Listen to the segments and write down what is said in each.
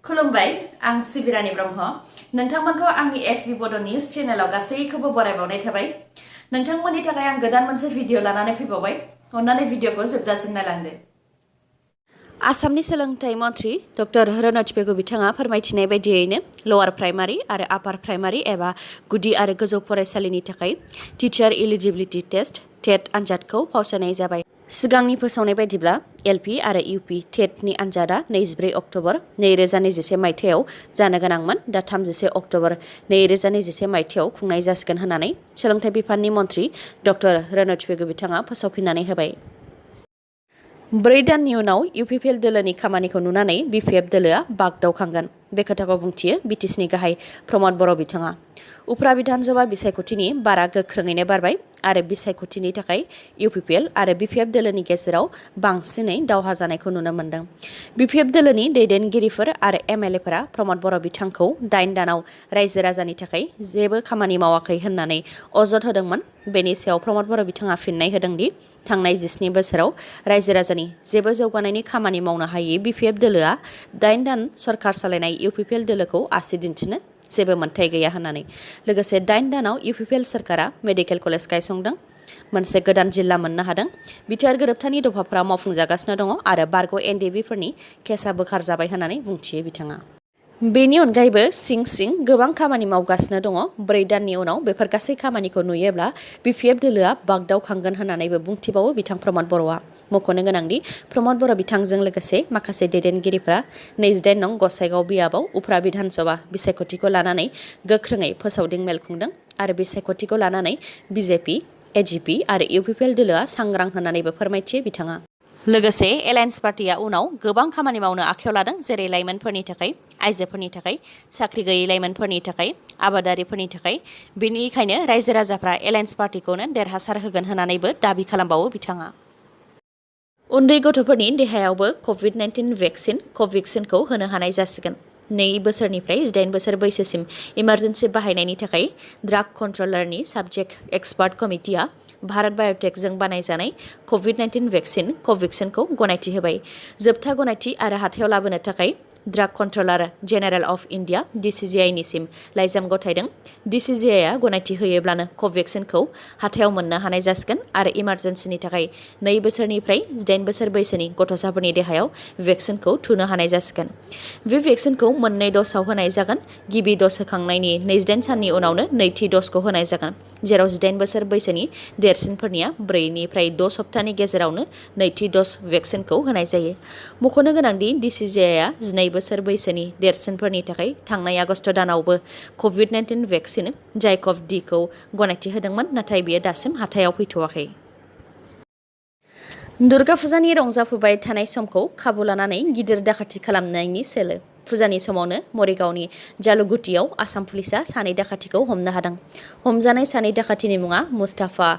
खुलुमबाय आं सिबिरानि ब्रह्म नोंथांमोनखौ आंनि sbbodonews चेनेलाव गासैखौबो बरायबावनाय थाबाय नोंथांमोननि थाखाय आं गोदान मोनसे भिडिअ लानानै फैबावबाय अन्नानै भिडिअखौ जोबजासिम नायलांदो आसामनि सोलोंथाइ मन्थ्रि डक्टर radab बिथाङा फोरमायथिनाय बायदियैनो लवार प्राइमारि आरो आपार प्राइमारि एबा गुदि आरो गोजौ फरायसालिनि थाखाय टिचार इलिजिबिलिटि टेस्ट टेट आनजादखौ फावसायनाय जाबाय सिगांनि फोसावनाय बायदिब्ला एलपि आरो इउपि टेटनि आनजादा 24 अक्ट'बर 2021 मायथाइयाव जानो गोनांमोन दा 31 अक्ट'बर 2021 मायथाइयाव खुंनाय जासिगोन होननानै सोलोंथाइ बिफाननि मन्थ्रि डक्टर radab बिथाङा फोसावफिननानै होबाय 4 दाननि उनाव UPPL दोलोनि खामानिखौ नुनानै BPF दोलोआ बागदावखांगोन बे खोथाखौ बुंथियो बिटिसिनि गाहाय प्रमद बर' बिथाङा उफ्रा बिधानसभा बिसायख'थिनि बारा गोख्रोङैनो बारबाय आरो बिसायख'थिनि थाखाय UPPL आरो BPF दोलोनि गेजेराव बांसिनै दावहा जानायखौ नुनो मोन्दों BPF दोलोनि दैदेनगिरिफोर आरो MLAफोरा प्रमद बर' बिथांखौ 8 दानाव रायजो राजानि थाखाय जेबो खामानि मावाखै होननानै अजद होदोंमोन बेनि सायाव प्रमद बर' बिथाङा फिननाय होदोंदि थांनाय 17 बोसोराव रायजो राजानि जेबो जौगानायनि खामानि मावनो हायै BPF दोलोआ 8 दान सरकार सालायनाय UPPL दोलोखौ आसि दिन्थिनो जेबो मोन्थाइ गैया होननानै लोगोसे 8 दानाव UPPL सरकारा मेडिकेल कलेज गायसंदों मोनसे गोदान जिल्ला मोननो हादों बिटिआर गोरोबथानि दफाफोरा मावफुंजागासिनो दङ आरो बारग' NDBफोरनि केसआ बोखारजाबाय होननानै बुंथियो बिथाङा बेनि अनगायैबो सिं गोबां खामानि मावगासिनो दङ 4 दाननि उनाव बेफोर गासै खामानिखौ नुयोब्ला BPF दोलोआ बागदावखांगोन होननानैबो बुंथिबावो बिथां प्रमद बर'आ मख'नो गोनांदि प्रमद बर' बिथांजों लोगोसे माखासे दैदेनगिरिफ्रा 28 नं गसाइगाव बियाबाव उफ्रा बिधानसभा बिसायख'थिखौ लानानै गोख्रोङै फोसावदिं मेल खुंदों आरो बिसायख'थिखौ लानानै BJP AGP आरो UPPL दोलोआ सांग्रां होननानैबो फोरमायथियो बिथाङा लोगोसे एलायन्स पार्टिया उनाव गोबां खामानि मावनो आखायाव लादों जेरै लाइमोनफोरनि थाखाय आइजोफोरनि थाखाय साख्रि गैयै लाइमोनफोरनि थाखाय आबादारिफोरनि थाखाय बेनिखायनो रायजो राजाफ्रा एलायन्स पार्टिखौनो देरहासार होगोन होननानैबो दाबि खालामबावो बिथाङा उन्दै गथ'फोरनि देहायावबो COVID-19 भेक्सिन क'भेक्सिनखौ होनो हानाय जासिगोन 2 बोसोरनिफ्राय 18 बोसोर बैसोसिम इमारजेन्सि बाहायनायनि थाखाय ड्राग कन्ट्रलारनि साबजेक्ट एक्सपार्ट कमिटिया भारत बाय'टेकजों बानायजानाय COVID-19 भेक्सिन क'भेक्सिनखौ गनायथि होबाय जोबथा गनायथि आरो हाथायाव लाबोनो थाखाय drug controller general of India DCGIनिसिम लाइजाम गथायदों DCGIआ गनायथि होयोब्लानो क'भेक्सिनखौ हाथायाव मोननो हानाय जासिगोन आरो इमारजेन्सिनि थाखाय 2 बोसोरनिफ्राय 18 बोसोर बैसोनि गथ'साफोरनि देहायाव भेक्सिनखौ थुनो हानाय जासिगोन बे भेक्सिनखौ 2 द'सआव होनाय जागोन गिबि द'स होखांनायनि 28 साननि उनावनो नैथि द'सखौ होनाय जागोन जेराव 18 बोसोर बैसोनि देरसिनफोरनिया 4 निफ्राय 6 सप्तानि गेजेरावनो नैथि द'स भेक्सिनखौ होनाय जायो मख'नो गोनांदि DCGIआ 12 बोसोर बैसोनि देरसिनफोरनि थाखाय थांनाय आगस्ट दानावबो COVID-19 भेक्सिन जायकभ-डीखौ गनायथि होदोंमोन नाथाय बेयो दासिम हाथायाव फैथ'वाखै दुर्गा फुजानि रंजाफुबाय थानाय समखौ खाबु लानानै गिदिर दाखाथि खालामनायनि सोलो फुजानि समावनो मरिगावनि जालुगुटियाव आसाम पुलिसा 2 दाखाथिखौ हमनो हादों हमजानाय 2 दाखाथिनि मुङा मुस्ताफा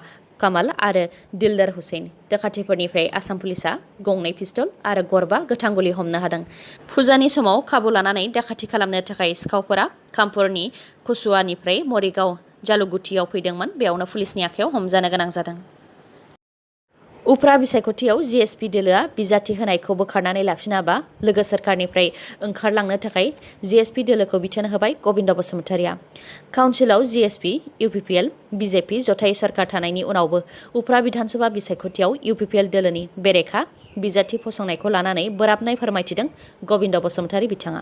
कामाल आरो दिलदार हुसैन दाखाथिफोरनिफ्राय आसाम पुलिसा 2 पिस्तल आरो गरबा गोथां गुलि हमनो हादों फुजानि समाव खाबु लानानै दाखाथि खालामनो थाखाय सिखावफोरा कामपुरनि कुसुवानिफ्राय मरिगाव जालुगुटियाव फैदोंमोन बेयावनो पुलिसनि आखायाव हमजानो गोनां जादों उफ्रा बिसायख'थियाव GSP दोलोआ बिजाथि होनायखौ बोखारनानै लाफिनाबा लोगो सोरखारनिफ्राय ओंखारलांनो थाखाय GSP दोलोखौ बिथोन होबाय गबिन्द बसुमतारिया काउन्सिलाव GSP UPPL BJP जथाय सरकार थानायनि उनावबो उफ्रा बिधानसभा बिसायख'थियाव UPPL दोलोनि बेरेखा बिजाथि फसंनायखौ लानानै बोराबनाय फोरमायथिदों गबिन्द बसुमतारि बिथाङा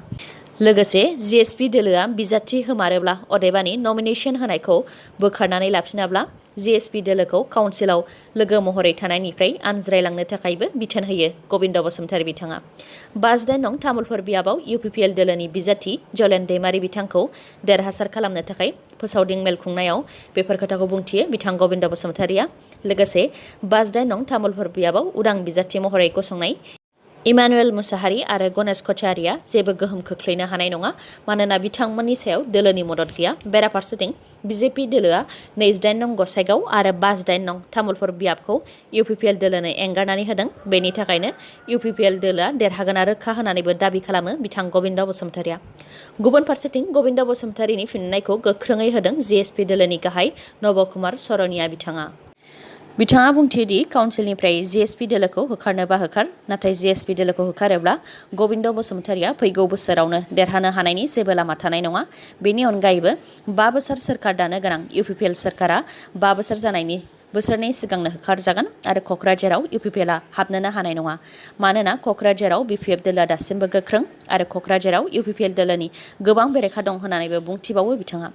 लोगोसे GSP दोलोआ बिजाथि होमारोब्ला अदेबानि नमिनेशन होनायखौ बोखारनानै लाफिनाब्ला GSP दोलोखौ काउन्सिलाव लोगो महरै थानायनिफ्राय आनज्रायलांनो थाखायबो बिथोन होयो गबिन्द बसुमतारि बिथाङा 58 नं तामुलपुर बियाबाव UPPL दोलोनि बिजाथि जलेन दैमारि बिथांखौ देरहासार खालामनो थाखाय फोसावदिं मेल खुंनायाव बेफोर खोथाखौ बुंथियो बिथां गबिन्द बसुमतारिया लोगोसे 58 नं तामुलपुर बियाबाव उदां बिजाथि महरै गसंनाय इमानुएल मुसाहारि आरो गणेश कछारिया जेबो गोहोम खोख्लैनो हानाय नङा मानोना बिथांमोननि सायाव दोलोनि मदद गैया बेराफारसेथिं BJP दोलोआ 28 नं गसाइगाव आरो 58 नं तामुलपुर बियाबखौ UPPL दोलोनो एंगारनानै होदों बेनि थाखायनो UPPL दोलोआ देरहागोना रोखा होननानैबो दाबि खालामो बिथां गबिन्द बसुमतारिया गुबुन फारसेथिं गबिन्द बसुमतारिनि फिननायखौ गोख्रोङै होदों GSP दोलोनि गाहाय नब कुमार सरनिया बिथाङा बिथाङा बुंथियोदि काउन्सिलनिफ्राय GSP दोलोखौ होखारनोबा होखार, नाथाय GSP दोलोखौ होखारोब्ला गबिन्द बसुमतारिया फैगौ बोसोरावनो देरहानो हानायनि जेबो लामा थानाय नङा। बेनि अनगायैबो 5 बोसोर सोरखार दानो गोनां UPPL सोरखारा 5 बोसोर जानायनि बोसोरनै सिगांनो होखारजागोन आरो क'क्राझाराव UPPLआ हाबनोनो हानाय नङा। मानोना क'क्राझाराव BPF दोलोआ दासिमबो गोख्रों आरो क'क्राझाराव UPPL दोलोनि गोबां बेरेखा दं होननानैबो बुंथिबावो बिथाङा।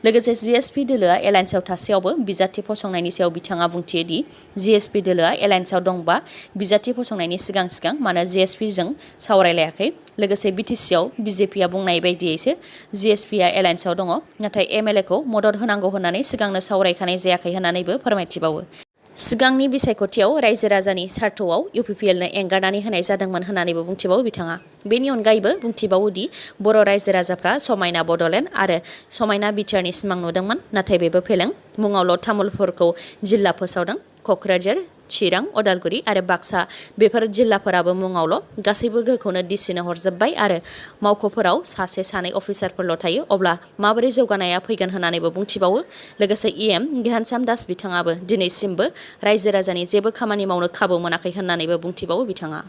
लोगोसे GSP दोलोआ एलायन्सआव थासेयावबो बिजाथि फसंनायनि सायाव बिथाङा बुंथियोदि GSP दोलोआ एलायन्सआव दंबा बिजाथि फसंनायनि सिगां मानो GSP जों सावरायलायाखै। लोगोसे BTCआव BJPआ बुंनाय बायदियैसो GSPआ एलायन्सआव दङ, नाथाय MLAखौ मदद होनांगौ होननानै सिगांनो सावरायखानाय जायाखै होननानैबो फोरमायथिबावो। सिगांनि बिसायख'थियाव रायजो राजानि सार्थआव UPPLनो एंगारनानै होनाय जादोंमोन होननानैबो बुंथिबावो बिथाङा। बेनि अनगायैबो बुंथिबावोदि बर' रायजो राजाफ्रा समायना बड'लेण्ड आरो समायना बिटिआरनि सिमां नुदोंमोन, नाथाय बेबो फेलें। मुङावल' तामुलपुरखौ जिल्ला फोसावदों। क'क्राझार, चिरां, अदालगुरि आरो बाक्सा बेफोर जिल्लाफोराबो मुङावल', गासैबो गोहोखौनो DCनो हरजोब्बाय आरो मावख'फोराव सासे सानै अफिसारफोरल' थायो, अब्ला माबोरै जौगानाया फैगोन होननानैबो बुंथिबावो। लोगोसे EM घ्यानचाम दास बिथाङाबो दिनैसिमबो रायजो राजानि जेबो खामानि मावनो खाबु मोनाखै होननानैबो बुंथिबावो बिथाङा।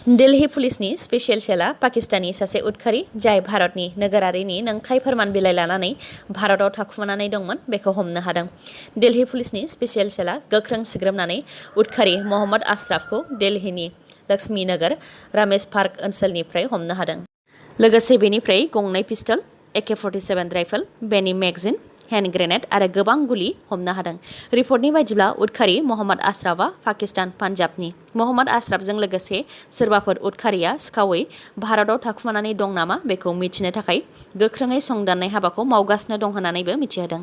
दिल्ली पुलिसनि स्पेशियेल सेलआ पाकिस्ताननि सासे उदखारि जाय भारतनि नोगोरारिनि नंखाय फोरमान बिलाइ लानानै भारताव थाखुमानानै दंमोन बेखौ हमनो हादों। दिल्ली पुलिसनि स्पेशियेल सेलआ गोख्रों सिग्रोमनानै उदखारि मोहम्मद आशराफखौ दिल्लीनि लक्ष्मी नगर रामेश पार्क ओनसोलनिफ्राय हमनो हादों। लोगोसे बेनिफ्राय गंनै पिस्तल, AK-47 राइफल, बेनि मेगजिन, हेन्ड ग्रेनेड आरो गोबां गुलि हमनो हादों। रिपर्टनि बायदिब्ला उदखारि मोहम्मद आशराफआ पाकिस्तान पान्जाबनि। मोहम्मद आशराफजों लोगोसे सोरबाफोर उदखारिया सिखावै भारताव थाखुमानानै दं नामा बेखौ मिथिनो थाखाय गोख्रोङै संदाननाय हाबाखौ मावगासिनो दं होननानैबो मिथिहोदों।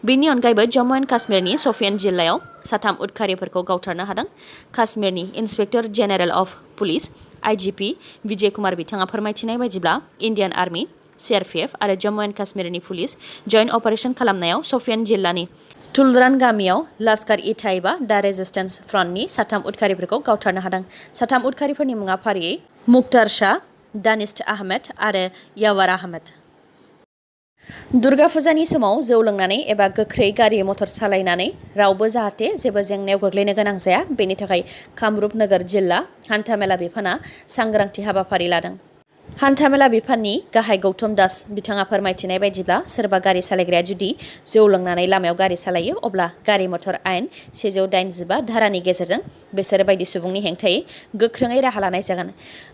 बेनि अनगायैबो जम्मु एन्ड काश्मीरनि शपियान जिल्लायाव 3 उदखारिफोरखौ गावथारनो हादों। काश्मीरनि inspector general of police IGP Vijay Kumar बिथाङा फोरमायथिनाय बायदिब्ला इन्डियान आर्मी, CRPF आरो जम्मु एन्ड काश्मीरनि पुलिस जइन्ट अपारेशन खालामनायाव शपियान जिल्लानि तुलरान गामियाव लश्कर-इ-ताइबा दा रेजिस्टेन्स फ्रन्टनि 3 उदखारिफोरखौ गावथारनो हादों। 3 उदखारिफोरनि मुङा फारियै मुख्तार शाह, दानिश आहमेद आरो यावार आहमेद। दुर्गा फुजानि समाव जौ लोंनानै एबा गोख्रै गारि मटर सालायनानै रावबो जाहाथे जेबो जेंनायाव गोग्लैनो गोनां जाया, बेनि थाखाय कामरुप नोगोर जिल्ला हान्थामेला बिफाना सांग्रांथि हाबाफारि लादों। हान्थामेला बिफाननि गाहाय गौतम दास बिथाङा फोरमायथिनाय बायदिब्ला सोरबा गारि सालायग्राया जुदि जौ लोंनानै लामायाव गारि सालायो, अब्ला गारि मटर आयेन 185 धारानि गेजेरजों बिसोर बायदि सुबुंनि हेंथायै गोख्रोङै राहा लानाय जागोन।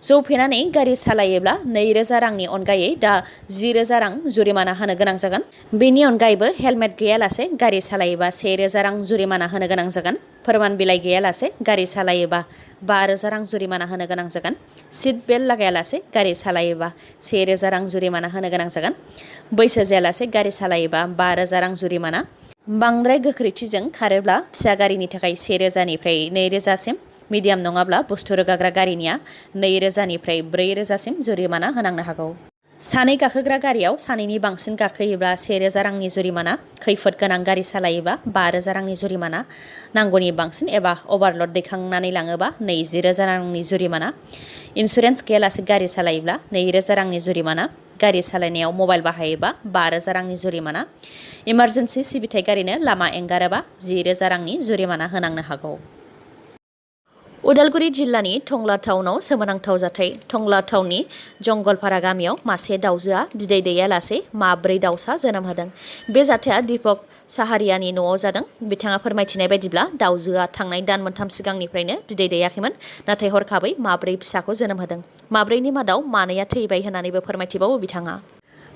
जौ फेनानै गारि सालायोब्ला 2000 रांनि अनगायै दा 10,000 रां जुरिमाना होनो गोनां जागोन। बेनि अनगायैबो हेलमेट गैयालासे गारि सालायोबा 1000 रां जुरिमाना होनो गोनां जागोन। फोरमान बिलाइ गैयालासे गारि सालायोबा 5000 रां जुरिमाना होनो गोनां जागोन। सीट बेल्ट लागायालासे गारि सालायोबा 1000 रां जुरिमाना होनो गोनां जागोन। बैसो जायालासे गारि सालायोबा 5000 रां जुरिमाना। बांद्राय गोख्रैथिजों खारोब्ला फिसा गारिनि थाखाय 1000 निफ्राय 2000 सिम, मिडियाम नङाब्ला बुस्थु रोगाग्रा गारिनिया 2000 निफ्राय 4000 सिम जुरिमाना होनांनो हागौ। सानै गाखोग्रा गारियाव सानैनि बांसिन गाखोयोब्ला 1000 रांनि जुरिमाना। खैफोद गोनां गारि सालायोबा 5000 रांनि जुरिमाना। नांगौनि बांसिन एबा अभारलड दैखांनानै लाङोबा 20000 रांनि जुरिमाना। इन्सुरेन्स गैयालासे गारि सालायोब्ला 2000 रांनि जुरिमाना। गारि सालायनायाव मबाइल बाहायोबा 5000 रांनि जुरिमाना। इमारजेन्सि सिबिथाय गारिनो लामा एंगारोबा 10000 रांनि जुरिमाना होनांनो हागौ। उदालगुरि जिल्लानि टंला टाउनाव सोमोनांथाव जाथाय। टंला टाउननि जंगलपारा गामियाव मासे दाउजोआ बिदै दैयालासे 4 दाउसा जोनोम होदों। बे जाथाया दीपक साहारियानि न'आव जादों। बिथाङा फोरमायथिनाय बायदिब्ला दाउजोआ थांनाय दान मोनथाम सिगांनिफ्रायनो बिदै दैयाखैमोन, नाथाय हरखाबै 4 फिसाखौ जोनोम होदों। 4नि मादाव 2या थैबाय होननानैबो फोरमायथिबावो बिथाङा।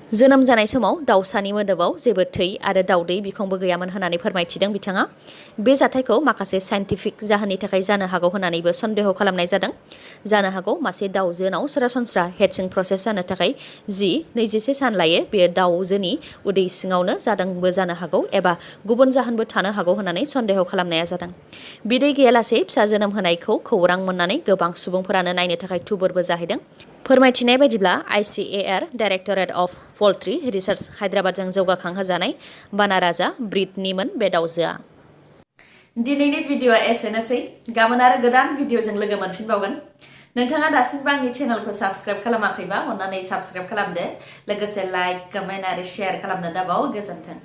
जोनोम जानाय समाव दाउसानि मोदोमाव जेबो थै आरो दाउदै बिखंबो गैयामोन होननानै फोरमायथिदों बिथाङा। बे जाथायखौ माखासे साइन्टिफिक जाहोननि थाखाय जानो हागौ होननानैबो सन्देह खालामनाय जादों। जानो हागौ मासे दाउजोनाव सरासनस्रा हेटसिं प्रसेस जानो थाखाय 21 सान लायो, बेयो दाउजोनि उदै सिङावनो जादोंबो जानो हागौ एबा गुबुन जाहोनबो थानो हागौ होननानै सन्देह खालामनाया जादों। बिदै गैयालासे फिसा जोनोम होनायखौ खौरां मोननानै गोबां सुबुंफोरानो नायनो थाखाय थुबुरबो जाहैदों। फोरमायथिनाय बायदिब्ला ICAR directorate of poultry research हायद्राबादजों जौगाखांहोजानाय बानाराजा ब्रिडनिमोन बे दाउजोआ। दिनैनि भिडिअआ एसेनोसै। गाबोन आरो गोदान भिडिअजों लोगो मोनफिनबावगोन। नोंथाङा दासिमबो आंनि चेनेलखौ साबस्क्राइब खालामाखैबा अन्नानै साबस्क्राइब खालामदो। लोगोसे लाइक, कमेन्ट आरो शेयार खालामनो दाबाव। गोजोन्थों।